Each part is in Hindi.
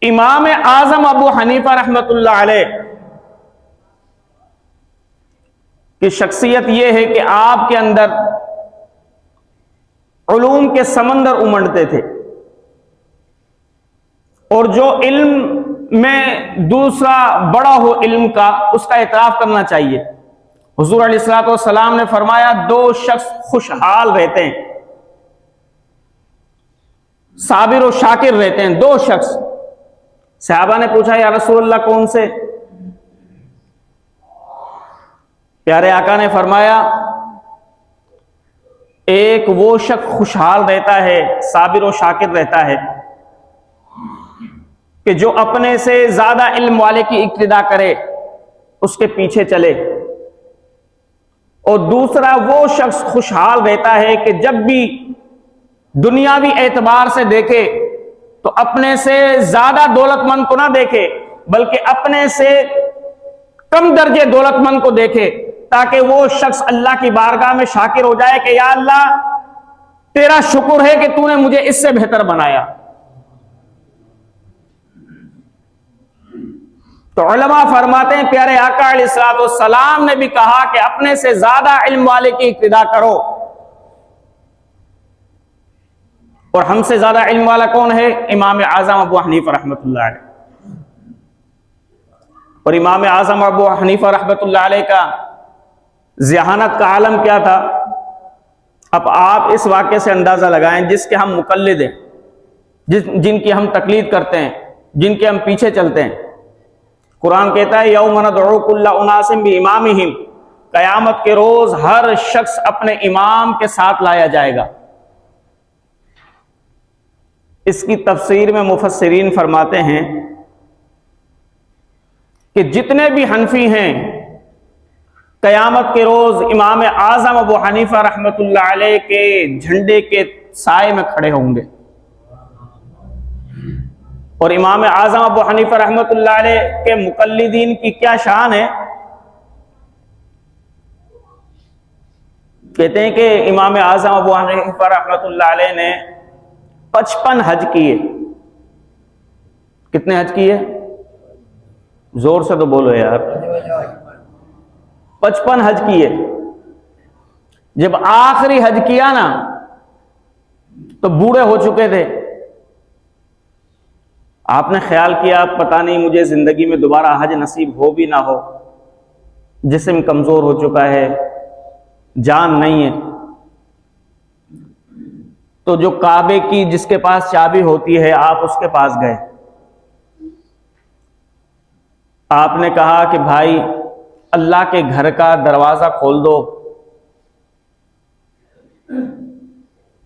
इमाम आजम अबू हनीफा रहमतुल्लाह अलैह की शख्सियत यह है कि आपके अंदर उलूम के समंदर उमड़ते थे और जो इल्म में दूसरा बड़ा हो इल्म का, उसका इतराफ करना चाहिए। हुजूर अलैहिस्सलातु वस्सलाम ने फरमाया, दो शख्स खुशहाल रहते हैं, साबिर और शाकिर रहते हैं, दो शख्स। सहाबा ने पूछा, या रसूलल्लाह कौन से? प्यारे आका ने फरमाया, एक वो शख्स खुशहाल रहता है, साबिर और शाकिर रहता है कि जो अपने से ज्यादा इल्म वाले की इक्तिदा करे, उसके पीछे चले। और दूसरा वो शख्स खुशहाल रहता है कि जब भी दुनियावी एतबार से देखे तो अपने से ज्यादा दौलतमंद को ना देखे, बल्कि अपने से कम दर्जे दौलतमंद को देखे, ताकि वो शख्स अल्लाह की बारगाह में शाकिर हो जाए कि या अल्लाह, तेरा शुक्र है कि तूने मुझे इससे बेहतर बनाया। तो उलमा फरमाते हैं, प्यारे आका अलैहिस्सलातु वस्सलाम ने भी कहा कि अपने से ज्यादा इल्म वाले की इक्तिदा करो। और हमसे ज्यादा इल्म वाला कौन है? इमाम आजम अबू हनीफा रहमतुल्लाह अलैह। और इमाम आजम अबू हनीफा रहमतुल्लाह अलैह का ज़हानत का आलम क्या था? अब आप इस वाक़े से अंदाजा लगाएं, जिसके हम मुक़ल्लिद हैं, जिनकी हम तकलीद करते हैं, जिनके हम पीछे चलते हैं। कुरान कहता है, यौम नदउ कुल्ला उनासिम बिइमामिहिम, क़यामत के रोज हर शख्स अपने इमाम के साथ लाया जाएगा। इसकी तफसीर में मुफस्सिरीन फरमाते हैं कि जितने भी हनफी हैं, क़यामत के रोज इमाम आजम अबू हनीफा रहमतुल्लाह अलैह के झंडे के साए में खड़े होंगे। और इमाम आजम अबू हनीफा रहमतुल्लाह अलैह के मुक़ल्लिदीन की क्या शान है? कहते हैं कि इमाम आजम अबू हनीफा रहमतुल्लाह अलैह ने 55 हज किए। कितने हज किए? जोर से तो बोलो यार। 55 हज किए। जब आखिरी हज किया ना, तो बूढ़े हो चुके थे। आपने ख्याल किया, पता नहीं मुझे जिंदगी में दोबारा हज नसीब हो भी ना हो, जिस्म कमजोर हो चुका है, जान नहीं है। तो जो काबे की जिसके पास चाबी होती है, आप उसके पास गए। आपने कहा कि भाई, अल्लाह के घर का दरवाजा खोल दो,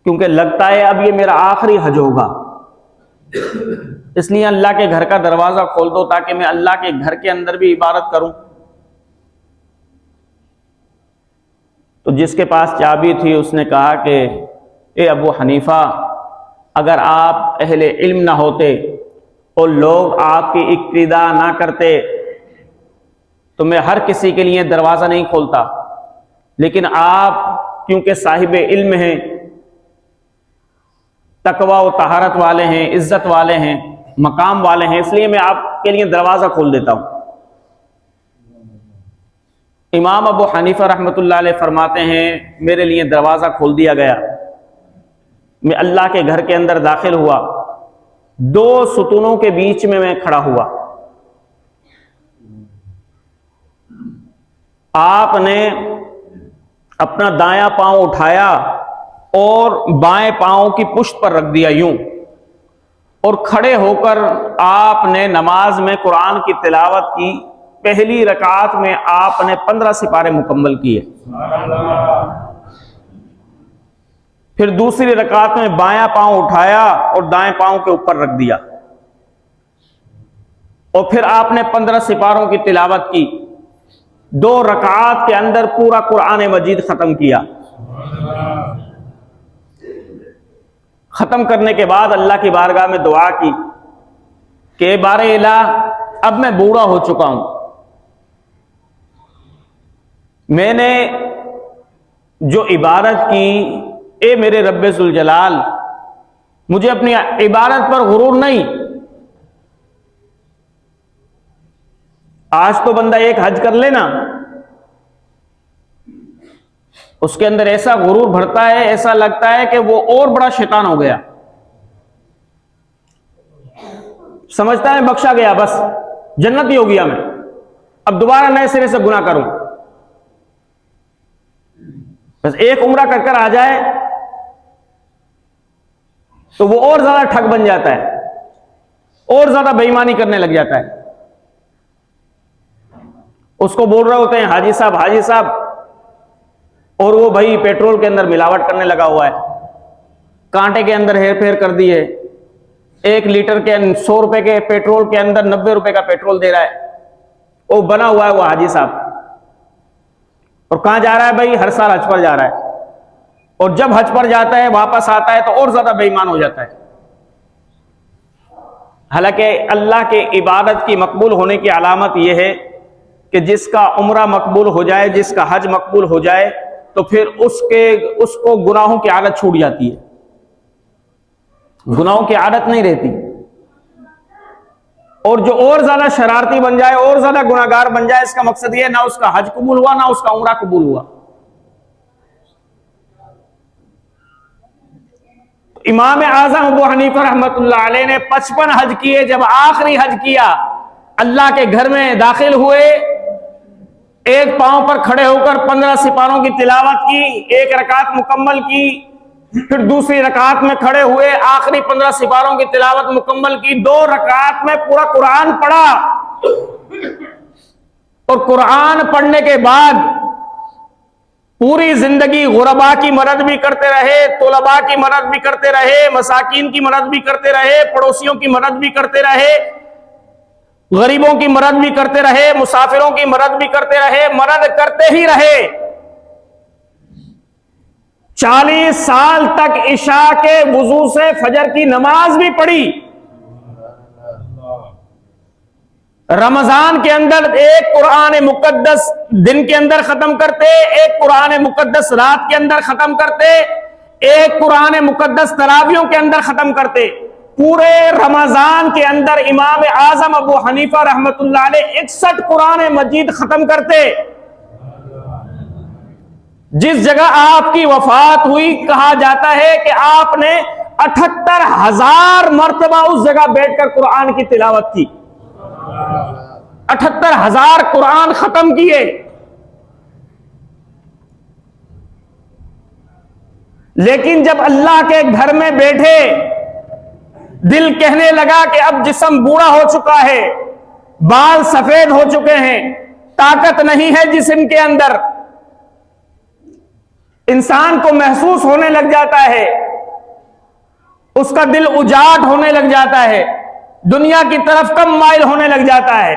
क्योंकि लगता है अब ये मेरा आखिरी हज होगा, इसलिए अल्लाह के घर का दरवाजा खोल दो ताकि मैं अल्लाह के घर के अंदर भी इबादत करूं। तो जिसके पास चाबी थी उसने कहा कि ए अबू हनीफा, अगर आप अहले इल्म ना होते और लोग आपकी इक्तिदा ना करते तो मैं हर किसी के लिए दरवाजा नहीं खोलता, लेकिन आप क्योंकि साहिब इल्म हैं, तकवा और तहारत वाले हैं, इज्जत वाले हैं, मकाम वाले हैं, इसलिए मैं आपके लिए दरवाजा खोल देता हूं। इमाम अबू हनीफा रहमतुल्लाह अलैह फरमाते हैं, मेरे लिए दरवाजा खोल दिया गया। मैं अल्लाह के घर के अंदर दाखिल हुआ, दो सुतूनों के बीच में मैं खड़ा हुआ। आपने अपना दायां पांव उठाया और बाएं पांव की पुश्त पर रख दिया यूं, और खड़े होकर आपने नमाज में कुरान की तिलावत की। पहली रकात में आपने 15 सिपारे मुकम्मल किए। फिर दूसरी रकात में बायां पांव उठाया और दाएं पांव के ऊपर रख दिया, और फिर आपने 15 सिपारों की तिलावत की। 2 रकात के अंदर पूरा कुरान मजीद खत्म किया। खत्म करने के बाद अल्लाह की बारगाह में दुआ की कि बारे इलाह, अब मैं बूढ़ा हो चुका हूं, मैंने जो इबादत की, ए मेरे रब्बे जुल जलाल, मुझे अपनी इबादत पर गुरूर नहीं, आज तो बंदा एक हज कर लेना, उसके अंदर ऐसा गुरूर भरता है, ऐसा लगता है कि वो और बड़ा शैतान हो गया, समझता है बख्शा गया, बस जन्नती हो गया मैं, अब दोबारा नए सिरे से गुनाह करूं। बस एक उम्रा कर कर आ जाए तो वो और ज्यादा ठग बन जाता है, और ज्यादा बेईमानी करने लग जाता है। उसको बोल रहे होते हैं हाजी साहब, हाजी साहब, और वो भाई पेट्रोल के अंदर मिलावट करने लगा हुआ है, कांटे के अंदर हेर फेर कर दिए, 1 लीटर के 100 रुपए के पेट्रोल के अंदर 90 रुपए का पेट्रोल दे रहा है, वो बना हुआ है वो हाजी साहब। और कहां जा रहा है भाई? हर साल हज पर जा रहा है, और जब हज पर जाता है वापस आता है तो और ज्यादा बेईमान हो जाता है। हालांकि अल्लाह के इबादत की मकबूल होने की अलामत यह है कि जिसका उम्रा मकबूल हो जाए, जिसका हज मकबूल हो जाए, तो फिर उसको गुनाहों की आदत छूट जाती है, गुनाहों की आदत नहीं रहती। और जो और ज्यादा शरारती बन जाए, और ज्यादा गुनाहगार बन जाए, इसका मकसद यह ना उसका हज कबूल हुआ ना उसका उम्रा कबूल हुआ। इमाम आजम अबू हनीफा रहमतुल्लाह अलैह ने 55 हज किए। जब आखिरी हज किया, अल्लाह के घर में दाखिल हुए, एक पांव पर खड़े होकर 15 सिपारों की तिलावत की, एक रकात मुकम्मल की, फिर दूसरी रकात में खड़े हुए, आखिरी 15 सिपारों की तिलावत मुकम्मल की, 2 रकात में पूरा कुरान पढ़ा। और कुरान पढ़ने के बाद पूरी जिंदगी गुरबा की मदद भी करते रहे, तुलबा की मदद भी करते रहे, मसाकीन की मदद भी करते रहे, पड़ोसियों की मदद भी करते रहे, गरीबों की मदद भी करते रहे, मुसाफिरों की मदद भी करते रहे, मदद करते ही रहे। 40 साल तक इशा के वुजू से फजर की नमाज भी पढ़ी। रमजान के अंदर एक कुरान मुकद्दस दिन के अंदर खत्म करते, एक कुरान मुकद्दस रात के अंदर खत्म करते, एक कुरान मुकद्दस तरावियों के अंदर खत्म करते। पूरे रमजान के अंदर इमाम आजम अबू हनीफा रहमतुल्लाह अलैह 61 कुरान मजीद खत्म करते। जिस जगह आपकी वफात हुई, कहा जाता है कि आपने 78,000 मर्तबा उस जगह बैठकर कुरान की तिलावत की। 78,000 कुरान खत्म किए। लेकिन जब अल्लाह के घर में बैठे, दिल कहने लगा कि अब जिस्म बूढ़ा हो चुका है, बाल सफेद हो चुके हैं, ताकत नहीं है जिस्म के अंदर। इंसान को महसूस होने लग जाता है, उसका दिल उजाट होने लग जाता है, दुनिया की तरफ कम माइल होने लग जाता है।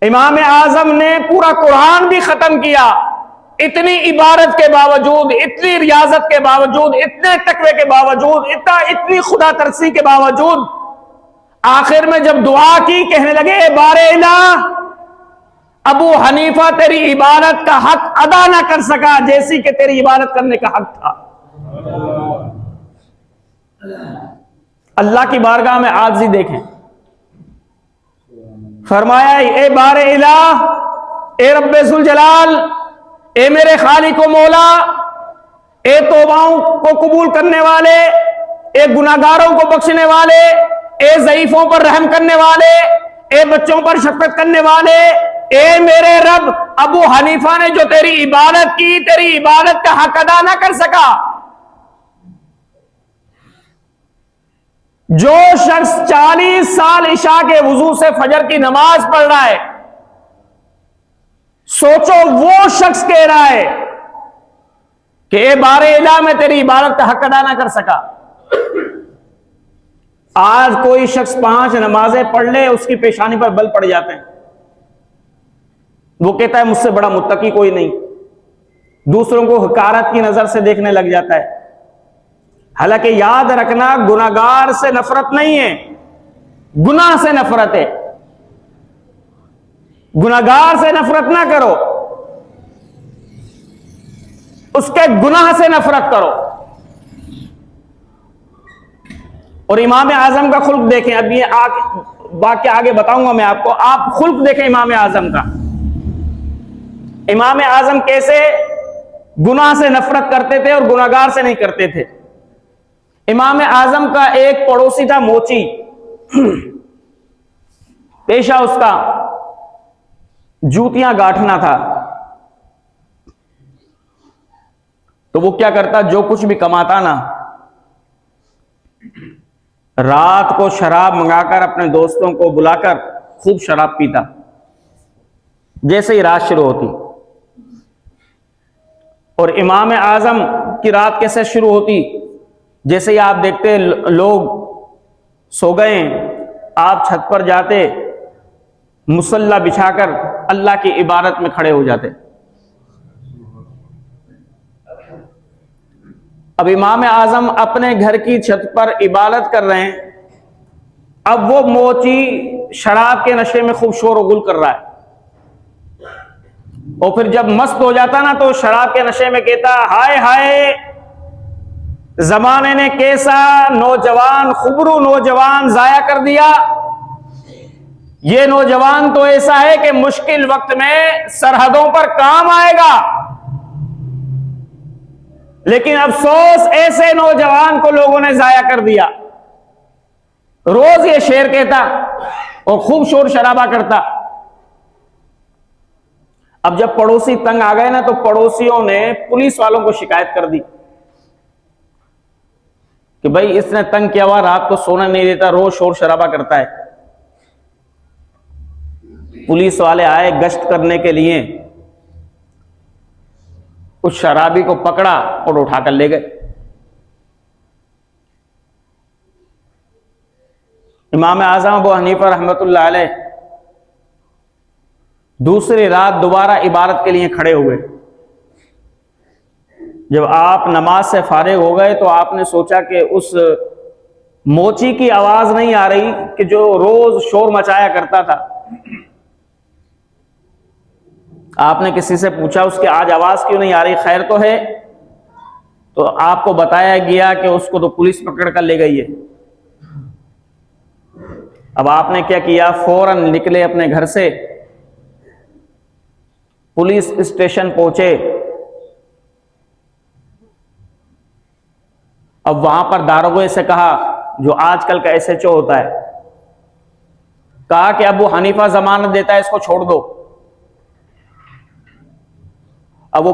इमाम आजम ने पूरा कुरान भी खत्म किया। इतनी इबादत के बावजूद, इतनी रियाजत के बावजूद, इतने तकवे के बावजूद, इतनी खुदा तरसी के बावजूद, आखिर में जब दुआ की, कहने लगे बारे इलाह, अबू हनीफा तेरी इबादत का हक अदा ना कर सका जैसी कि तेरी इबादत करने का हक था। अल्लाह की बारगाह में आजिज़ी देखें। फरमाया, ए बारे इलाह, ए रब्बे जुल जलाल, ए मेरे खालिक मौला, ए तौबाओं को कबूल करने वाले, ए गुनाहगारों को बख्शने वाले, ए ज़ईफों पर रहम करने वाले, ए बच्चों पर शफकत करने वाले, ए मेरे रब, अबू हनीफा ने जो तेरी इबादत की, तेरी इबादत का हक अदा ना कर सका। जो शख्स 40 साल इशा के वुजू से फजर की नमाज पढ़ रहा है, सोचो वो शख्स कह रहा है कि ए बारे इला में तेरी इबादत का हक अदा ना कर सका। आज कोई शख्स 5 नमाजें पढ़ ले, उसकी पेशानी पर बल पड़ जाते हैं। वो कहता है मुझसे बड़ा मुत्तकी कोई नहीं, दूसरों को हकारत की नजर से देखने लग जाता है। हालांकि याद रखना, गुनाहगार से नफरत नहीं है, गुनाह से नफरत है। गुनाहगार से नफरत ना करो, उसके गुनाह से नफरत करो। और इमाम आजम का खुल्क देखें। अब ये वाक्य आगे बताऊंगा मैं आपको। आप खुल्क देखें इमाम आजम का। इमाम आजम कैसे गुनाह से नफरत करते थे और गुनाहगार से नहीं करते थे। इमाम आजम का एक पड़ोसी था मोची, पेशा उसका जूतियां गांठना था। तो वो क्या करता, जो कुछ भी कमाता ना, रात को शराब मंगाकर अपने दोस्तों को बुलाकर खूब शराब पीता। जैसे ही रात शुरू होती, और इमाम आजम की रात कैसे शुरू होती, जैसे ही आप देखते लोग सो गए, आप छत पर जाते, मुसल्ला बिछाकर अल्लाह की इबादत में खड़े हो जाते। अब इमाम आजम अपने घर की छत पर इबादत कर रहे हैं, अब वो मोची शराब के नशे में खूब शोर गुल कर रहा है, और फिर जब मस्त हो जाता ना तो शराब के नशे में कहता, हाय हाय जमाने ने कैसा नौजवान, खुबरू नौजवान जाया कर दिया। ये नौजवान तो ऐसा है कि मुश्किल वक्त में सरहदों पर काम आएगा, लेकिन अफसोस ऐसे नौजवान को लोगों ने जाया कर दिया। रोज ये शेर कहता और खूब शोर शराबा करता। अब जब पड़ोसी तंग आ गए ना, तो पड़ोसियों ने पुलिस वालों को शिकायत कर दी कि भाई इसने तंग किया हुआ, रात को सोना नहीं देता, रोज शोर शराबा करता है। पुलिस वाले आए गश्त करने के लिए, उस शराबी को पकड़ा और उठाकर ले गए। इमाम आजम अबू हनीफा रहमतुल्लाह अलैह दूसरी रात दोबारा इबादत के लिए खड़े हुए। जब आप नमाज से फारिग हो गए तो आपने सोचा कि उस मोची की आवाज नहीं आ रही कि जो रोज शोर मचाया करता था। आपने किसी से पूछा उसकी आज आवाज क्यों नहीं आ रही, खैर तो है? तो आपको बताया गया कि उसको तो पुलिस पकड़ कर ले गई है। अब आपने क्या किया, फौरन निकले अपने घर से, पुलिस स्टेशन पहुंचे। अब वहां पर दारोगे से कहा, जो आजकल का एसएचओ होता है, कहा कि अबू हनीफा जमानत देता है, इसको छोड़ दो। अब वो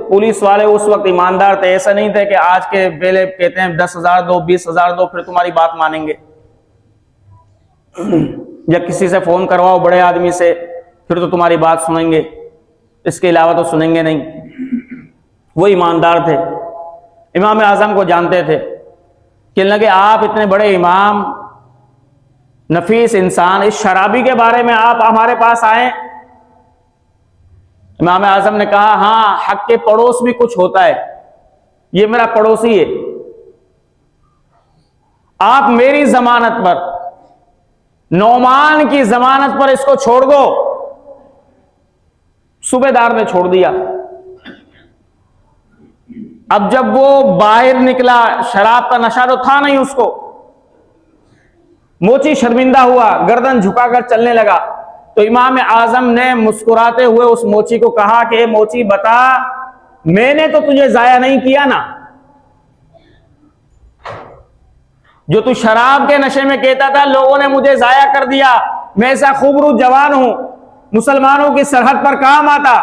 पुलिस वाले उस वक्त ईमानदार थे, ऐसा नहीं थे कि आज के पहले कहते हैं 10,000 दो, 20,000 दो, फिर तुम्हारी बात मानेंगे। जब किसी से फोन करवाओ बड़े आदमी से, फिर तो तुम्हारी बात सुनेंगे, इसके अलावा तो सुनेंगे नहीं। वो ईमानदार थे, इमाम आजम को जानते थे। कहने लगे, आप इतने बड़े इमाम, नफीस इंसान, इस शराबी के बारे में आप हमारे पास आए? इमाम आजम ने कहा, हाँ, हक के पड़ोस भी कुछ होता है, ये मेरा पड़ोसी है, आप मेरी जमानत पर, नौमान की जमानत पर इसको छोड़ दो। सूबेदार ने छोड़ दिया। अब जब वो बाहर निकला, शराब का नशा तो था नहीं उसको, मोची शर्मिंदा हुआ, गर्दन झुकाकर चलने लगा। तो इमाम आजम ने मुस्कुराते हुए उस मोची को कहा कि मोची बता, मैंने तो तुझे जाया नहीं किया ना, जो तू शराब के नशे में कहता था लोगों ने मुझे जाया कर दिया, मैं ऐसा खूबरू जवान हूं, मुसलमानों की सरहद पर काम आता।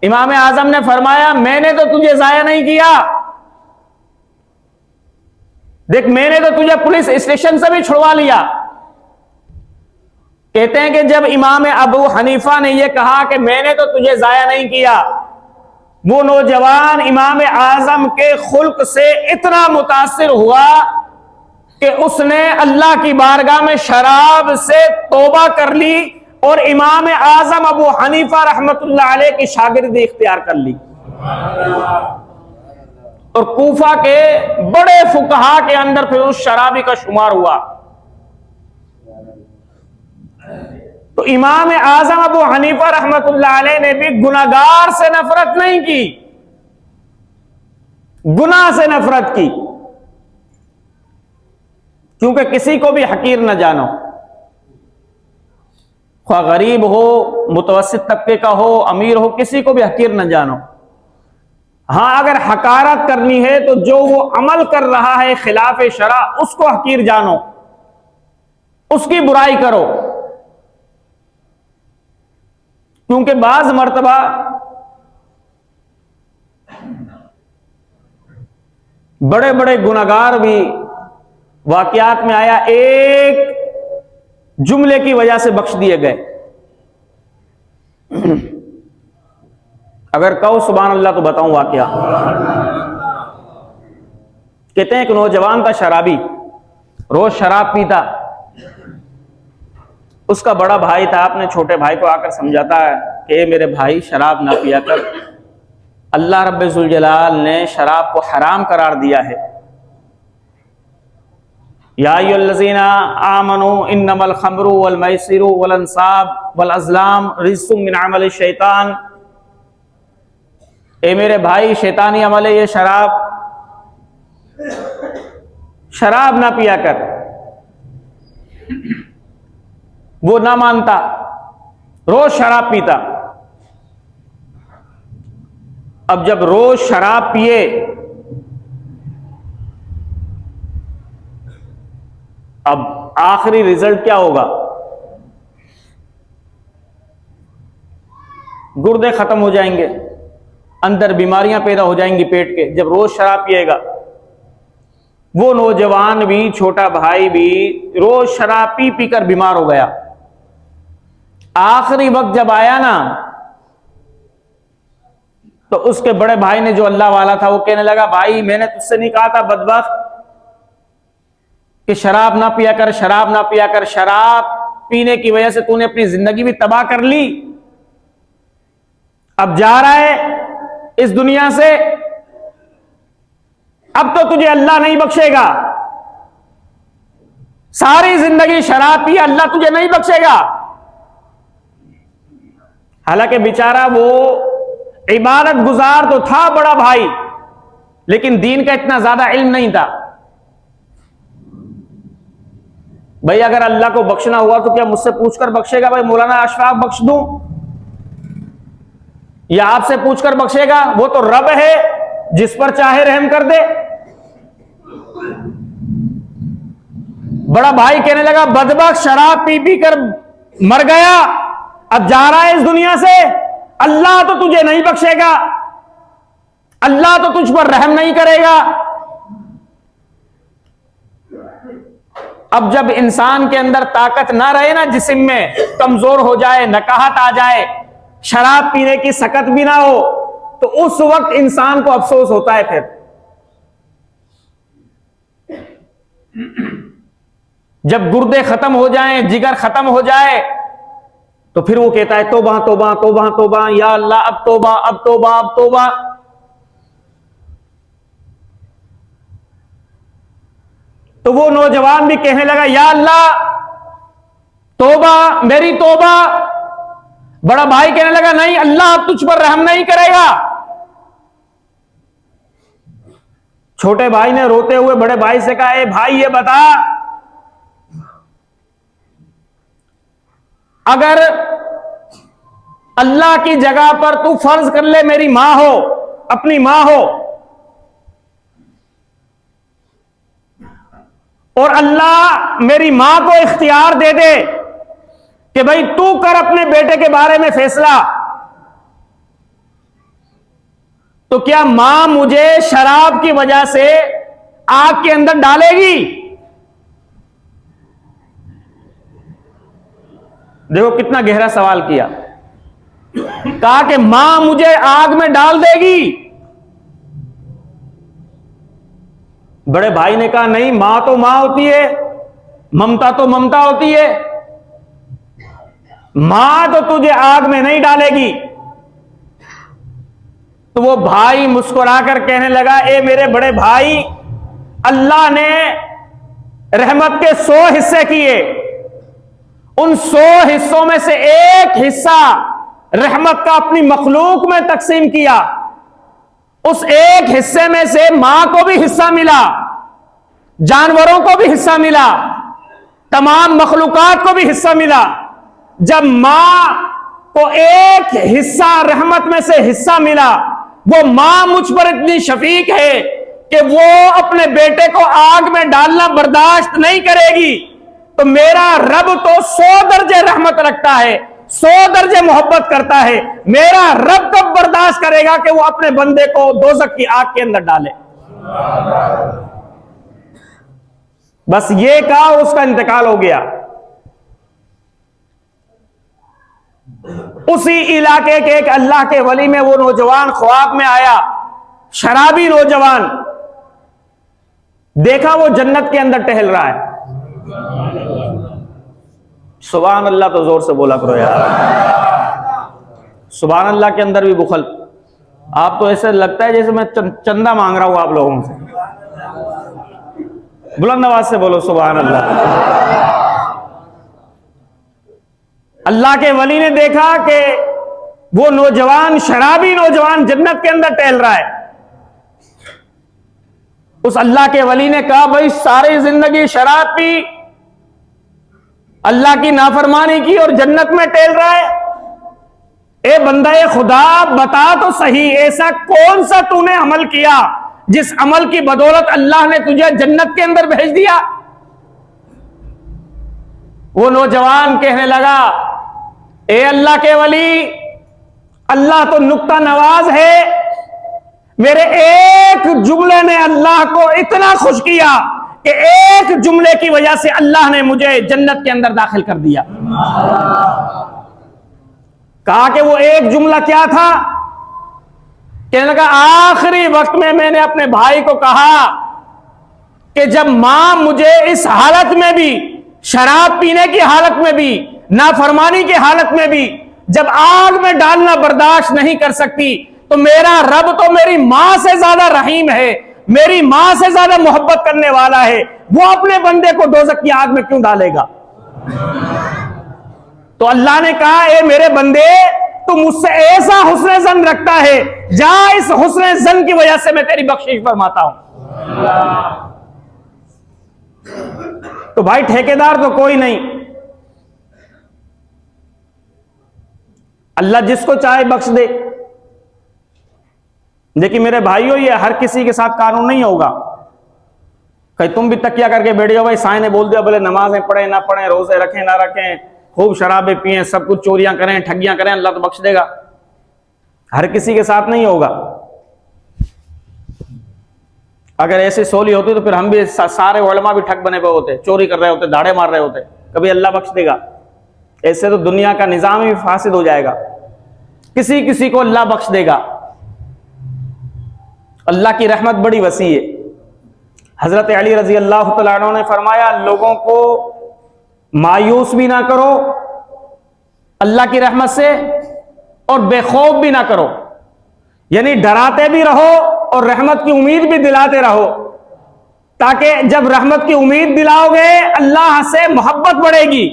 इमाम आजम ने फरमाया, मैंने तो तुझे जाया नहीं किया, देख मैंने तो तुझे पुलिस स्टेशन से भी छुड़वा लिया। कहते हैं कि जब इमाम अबू हनीफा ने यह कहा कि मैंने तो तुझे जाया नहीं किया, वो नौजवान इमाम आजम के खुल्क से इतना मुतासिर हुआ कि उसने अल्लाह की बारगाह में शराब से तौबा कर ली और इमाम आजम अबू हनीफा रहमतुल्लाह अलैह की शागिर्दी इख्तियार कर ली, और कूफा के बड़े फुकहा के अंदर फिर उस शराबी का शुमार हुआ। तो इमाम आजम अबू हनीफा रहमतुल्लाह अलैह ने भी गुनाहगार से नफरत नहीं की, गुनाह से नफरत की, क्योंकि किसी को भी हकीर न जानो। ख्वाह गरीब हो, मुतवस्सित तबके का हो, अमीर हो, किसी को भी हकीर न जानो। हाँ, अगर हकारत करनी है तो जो वो अमल कर रहा है खिलाफ शरा उसको हकीर जानो, उसकी बुराई करो। क्योंकि बाज मर्तबा बड़े बड़े गुनाहगार भी वाकयात में आया एक जुमले की वजह से बख्श दिए गए। अगर कहो सुभान अल्लाह तो बताऊं वाकया। कहते हैं एक नौजवान था शराबी, रोज शराब पीता। उसका बड़ा भाई था, अपने छोटे भाई को आकर समझाता है कि मेरे भाई शराब ना पिया कर, अल्लाह रब्बुल जलाल ने शराब को हराम करार दिया है। या अय्युहल्लज़ीना आमनू इन्नमल खम्रु वल मैसिरु वल अंसाब वल अज़लाम रिज्सुम मिन अमलि शैतान। ए मेरे भाई, शैतानी अमल है ये शराब ना पिया कर। वो ना मानता, रोज शराब पीता। अब जब रोज शराब पिए अब आखिरी रिजल्ट क्या होगा? गुर्दे खत्म हो जाएंगे, अंदर बीमारियां पैदा हो जाएंगी पेट के, जब रोज शराब पिएगा। वो नौजवान भी, छोटा भाई भी रोज शराब पी पी कर बीमार हो गया। आखिरी वक्त जब आया ना, तो उसके बड़े भाई ने, जो अल्लाह वाला था, वो कहने लगा, भाई मैंने तुझसे नहीं कहा था बदबख्त कि शराब ना पिया कर, शराब ना पिया कर। शराब पीने की वजह से तूने अपनी जिंदगी भी तबाह कर ली। अब जा रहा है इस दुनिया से, अब तो तुझे अल्लाह नहीं बख्शेगा। सारी जिंदगी शराब पी, अल्लाह तुझे नहीं बख्शेगा। हालांकि बेचारा वो इबादत गुजार तो था बड़ा भाई, लेकिन दीन का इतना ज्यादा इल्म नहीं था। भाई अगर अल्लाह को बख्शना हुआ तो क्या मुझसे पूछकर बख्शेगा? भाई मौलाना अशफाक बख्श दूं या आपसे पूछकर बख्शेगा? वो तो रब है, जिस पर चाहे रहम कर दे। बड़ा भाई कहने लगा, बदबख्त शराब पी पी कर मर गया, अब जा रहा है इस दुनिया से, अल्लाह तो तुझे नहीं बख्शेगा, अल्लाह तो तुझ पर रहम नहीं करेगा। अब जब इंसान के अंदर ताकत ना रहे ना, जिस्म में कमजोर हो जाए, नकाहत आ जाए, शराब पीने की सकत भी ना हो, तो उस वक्त इंसान को अफसोस होता है। फिर जब गुर्दे खत्म हो जाएं, जिगर खत्म हो जाए, तो फिर वो कहता है तौबा तौबा तौबा तौबा, या अल्लाह अब तौबा, अब तौबा, अब तौबा। तो वो नौजवान भी कहने लगा, या अल्लाह तौबा, मेरी तौबा। बड़ा भाई कहने लगा, नहीं, अल्लाह अब तुझ पर रहम नहीं करेगा। छोटे भाई ने रोते हुए बड़े भाई से कहा, ए भाई ये बता, अगर अल्लाह की जगह पर तू फर्ज कर ले मेरी मां हो, अपनी मां हो, और अल्लाह मेरी मां को इख्तियार दे दे कि भाई तू कर अपने बेटे के बारे में फैसला, तो क्या मां मुझे शराब की वजह से आग के अंदर डालेगी? देखो कितना गहरा सवाल किया। कहा कि मां मुझे आग में डाल देगी। बड़े भाई ने कहा, नहीं, मां तो मां होती है, ममता तो ममता होती है, मां तो तुझे आग में नहीं डालेगी। तो वो भाई मुस्कुराकर कहने लगा, ए मेरे बड़े भाई, अल्लाह ने रहमत के 100 हिस्से किए, उन 100 हिस्सों में से एक हिस्सा रहमत का अपनी मखलूक में तकसीम किया। उस एक हिस्से में से मां को भी हिस्सा मिला, जानवरों को भी हिस्सा मिला, तमाम मखलूकात को भी हिस्सा मिला। जब मां को एक हिस्सा रहमत में से हिस्सा मिला, वो मां मुझ पर इतनी शफीक है कि वो अपने बेटे को आग में डालना बर्दाश्त नहीं करेगी, तो मेरा रब तो 100 दर्जे रहमत रखता है, 100 दर्जे मोहब्बत करता है। मेरा रब कब बर्दाश्त करेगा कि वो अपने बंदे को दोज़ख की आग के अंदर डाले। बस ये कहा, उसका इंतकाल हो गया। उसी इलाके के एक अल्लाह के वली में वो नौजवान ख्वाब में आया, शराबी नौजवान, देखा वो जन्नत के अंदर टहल रहा है। सुभान अल्लाह तो जोर से बोला करो यार। सुभान अल्लाह के अंदर भी बुखल। आप तो ऐसे लगता है जैसे मैं चंदा मांग रहा हूं आप लोगों से। बुलंद आवाज से बोलो सुभान अल्लाह। अल्लाह के वली ने देखा कि वो नौजवान, शराबी नौजवान जन्नत के अंदर टहल रहा है। उस अल्लाह के वली ने कहा, भाई सारी जिंदगी शराब पी, अल्लाह की नाफरमानी की और जन्नत में टहल रहा है। ए बंदा ए खुदा, बता तो सही, ऐसा कौन सा तूने अमल किया जिस अमल की बदौलत अल्लाह ने तुझे जन्नत के अंदर भेज दिया। वो नौजवान कहने लगा, ए अल्लाह के वली, अल्लाह तो नुक्ता नवाज है, मेरे एक जुमले ने अल्लाह को इतना खुश किया कि एक जुमले की वजह से अल्लाह ने मुझे जन्नत के अंदर दाखिल कर दिया। कहा कि वो एक जुमला क्या था? कहने लगा, आखिरी वक्त में मैंने अपने भाई को कहा कि जब मां मुझे इस हालत में भी, शराब पीने की हालत में भी, नाफरमानी की हालत में भी, जब आग में डालना बर्दाश्त नहीं कर सकती, तो मेरा रब तो मेरी मां से ज्यादा रहीम है, मेरी मां से ज्यादा मोहब्बत करने वाला है, वो अपने बंदे को दोज़ख की आग में क्यों डालेगा। तो अल्लाह ने कहा, ए मेरे बंदे, तू मुझसे ऐसा हुस्न ज़न रखता है, जा इस हुस्न ज़न की वजह से मैं तेरी बख्शिश फरमाता हूं। तो भाई ठेकेदार तो कोई नहीं, अल्लाह जिसको चाहे बख्श दे। लेकिन मेरे भाइयों, ये हर किसी के साथ कानून नहीं होगा। कहीं तुम भी तकिया करके बैठ जाओ, भाई साईं ने बोल दिया, बोले नमाजें पढ़े ना पढ़े, रोजे रखें ना रखें, खूब शराबें पिए, सब कुछ चोरियां करें, ठगियां करें, अल्लाह तो बख्श देगा। हर किसी के साथ नहीं होगा। अगर ऐसी सोली होती तो फिर हम भी सारे उलमा भी ठग बने हुए होते, चोरी कर रहे होते, दाड़े मार रहे होते, कभी अल्लाह बख्श देगा। ऐसे तो दुनिया का निजाम ही फासिद हो जाएगा। किसी किसी को अल्लाह बख्श देगा। अल्लाह की रहमत बड़ी वसी है। हजरत अली रजी अल्लाह तआला अन्हु ने फरमाया, लोगों को मायूस भी ना करो अल्लाह की रहमत से, और बेखौफ भी ना करो, यानी डराते भी रहो और रहमत की उम्मीद भी दिलाते रहो, ताकि जब रहमत की उम्मीद दिलाओगे अल्लाह से मोहब्बत बढ़ेगी,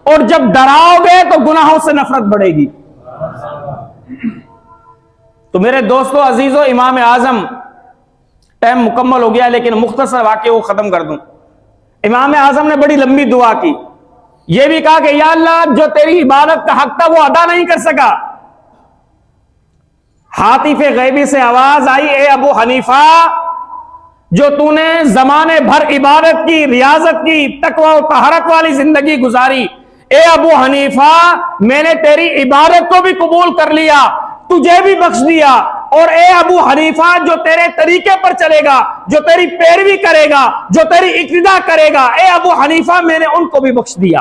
और जब डराओगे तो गुनाहों से नफरत बढ़ेगी। तो मेरे दोस्तों अजीजों, इमाम आजम, टाइम मुकम्मल हो गया लेकिन मुख्तसर वाक़या वो खत्म कर दूं। इमाम आजम ने बड़ी लंबी दुआ की, यह भी कहा कि या अल्लाह, जो तेरी इबादत का हक था वो अदा नहीं कर सका। हातिफे गैबी से आवाज आई, ए अबू हनीफा, जो तूने जमाने भर इबादत की, रियाजत की, तकवा और तहरत वाली जिंदगी गुजारी, ए अबू हनीफा, मैंने तेरी इबादत को भी कबूल कर लिया, तुझे भी बख्श दिया। और ए अबू हनीफा, जो तेरे तरीके पर चलेगा, जो तेरी पैरवी करेगा, जो तेरी इक्तिदा करेगा, ए अबू हनीफा, मैंने उनको भी बख्श दिया।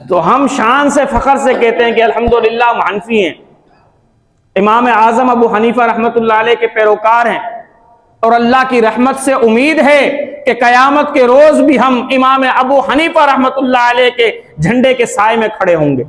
तो हम शान से फख्र से कहते हैं कि अल्हम्दुलिल्लाह हम हनफी हैं, इमाम आजम अबू हनीफा रहमतुल्लाह अलैह के पैरोकार हैं, और अल्लाह की रहमत से उम्मीद है कि कयामत के रोज भी हम इमाम अबू हनीफा रहमतुल्लाह अलैह के झंडे के साए में खड़े होंगे।